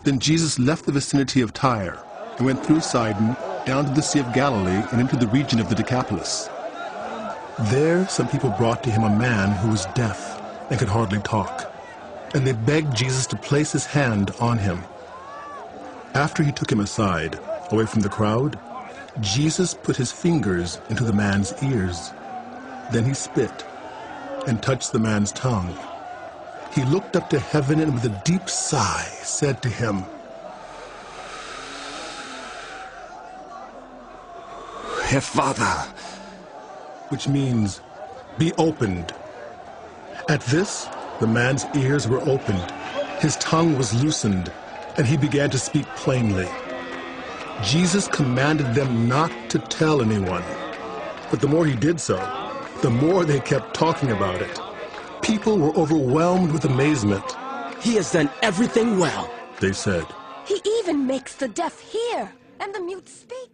Then Jesus left the vicinity of Tyre and went through Sidon down to the Sea of Galilee and into the region of the Decapolis. There some people brought to him a man who was deaf and could hardly talk, and they begged Jesus to place his hand on him. After he took him aside, away from the crowd, Jesus put his fingers into the man's ears. Then he spit and touched the man's tongue. He looked up to heaven and with a deep sigh said to him, Father, which means, be opened. At this, the man's ears were opened, his tongue was loosened, and he began to speak plainly. Jesus commanded them not to tell anyone, but the more he did so, the more they kept talking about it. People were overwhelmed with amazement. he has done everything well. They said. He even makes the deaf hear and the mute speak.